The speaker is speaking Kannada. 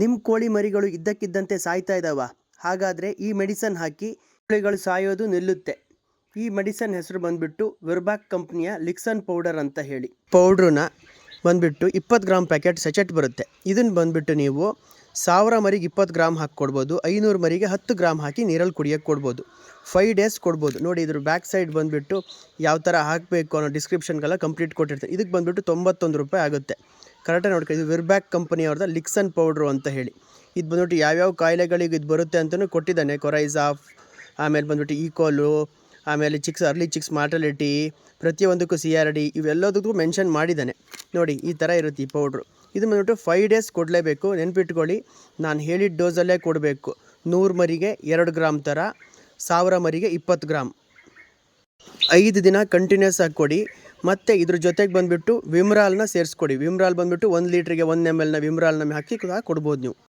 ನಿಮ್ಮ ಕೋಳಿ ಮರಿಗಳು ಇದ್ದಕ್ಕಿದ್ದಂತೆ ಸಾಯ್ತಾ ಇದ್ದಾವ, ಹಾಗಾದರೆ ಈ ಮೆಡಿಸನ್ ಹಾಕಿ ಕೋಳಿಗಳು ಸಾಯೋದು ನಿಲ್ಲುತ್ತೆ. ಈ ಮೆಡಿಸನ್ ಹೆಸರು ಬಂದುಬಿಟ್ಟು ವಿರ್ಬ್ಯಾಕ್ ಕಂಪ್ನಿಯ ಲಿಕ್ಸನ್ ಪೌಡರ್ ಅಂತ ಹೇಳಿ. ಪೌಡ್ರನ್ನ ಬಂದುಬಿಟ್ಟು 20 ಗ್ರಾಮ್ ಪ್ಯಾಕೆಟ್ ಸೆಚೆಟ್ ಬರುತ್ತೆ. ಇದನ್ನು ಬಂದುಬಿಟ್ಟು ನೀವು 1000 ಮರಿಗೆ 20 ಗ್ರಾಮ್ ಹಾಕಿ ಕೊಡ್ಬೋದು, 500 ಮರಿಗೆ 10 ಗ್ರಾಮ್ ಹಾಕಿ ನೀರಲ್ಲಿ ಕುಡಿಯೋಕ್ಕೆ ಕೊಡ್ಬೋದು. 5 ಡೇಸ್ ಕೊಡ್ಬೋದು. ನೋಡಿ ಇದ್ರ ಬ್ಯಾಕ್ ಸೈಡ್ ಬಂದುಬಿಟ್ಟು ಯಾವ ಥರ ಹಾಕಬೇಕು ಅನ್ನೋ ಡಿಸ್ಕ್ರಿಪ್ಷನ್ಗೆಲ್ಲ ಕಂಪ್ಲೀಟ್ ಕೊಟ್ಟಿರ್ತಾರೆ. ಇದಕ್ಕೆ ಬಂದುಬಿಟ್ಟು 91 ರೂಪಾಯಿ ಆಗುತ್ತೆ. ಕರೆಕ್ಟಾಗಿ ನೋಡ್ಕೊ, ಇದು ವಿರ್ಬ್ಯಾಕ್ ಕಂಪನಿಯವ್ರದ್ದು ಲಿಕ್ಸನ್ ಪೌಡ್ರು ಅಂತ ಹೇಳಿ. ಇದು ಬಂದುಬಿಟ್ಟು ಯಾವ್ಯಾವ ಕಾಯಿಲೆಗಳಿಗೆ ಇದು ಬರುತ್ತೆ ಅಂತಲೂ ಕೊಟ್ಟಿದ್ದಾನೆ. ಕೊರೈಸಾಫ್, ಆಮೇಲೆ ಬಂದುಬಿಟ್ಟು ಈಕೋಲು, ಆಮೇಲೆ ಅರ್ಲಿ ಚಿಕ್ಸ್ ಮಾರ್ಟಲಿಟಿ, ಪ್ರತಿಯೊಂದಕ್ಕೂ CRD, ಇವೆಲ್ಲದಕ್ಕೂ ಮೆನ್ಷನ್ ಮಾಡಿದ್ದಾನೆ. ನೋಡಿ ಈ ಥರ ಇರುತ್ತೆ ಈ ಪೌಡ್ರು. ಇದು ಬಂದುಬಿಟ್ಟು 5 ಡೇಸ್ ಕೊಡಲೇಬೇಕು. ನೆನ್ಪಿಟ್ಕೊಳ್ಳಿ, ನಾನು ಹೇಳಿದ ಡೋಸಲ್ಲೇ ಕೊಡಬೇಕು. 100 ಮರಿಗೆ 2 ಗ್ರಾಮ್ ಥರ, 1000 ಮರಿಗೆ 20 ಗ್ರಾಮ್, 5 ದಿನ ಕಂಟಿನ್ಯೂಸ್ ಆಗಿ ಕೊಡಿ. ಮತ್ತು ಇದ್ರ ಜೊತೆಗೆ ಬಂದುಬಿಟ್ಟು ವಿಮ್ರಾಲ್ನ ಸೇರಿಸ್ಕೊಡಿ. ವಿಮ್ರಾಲ್ ಬಂದುಬಿಟ್ಟು 1 ಲೀಟ್ರಿಗೆ 1 ml ವಿಮ್ರಾಲ್ನ ಹಾಕಿ ಕೊಡ್ಬೋದು ನೀವು.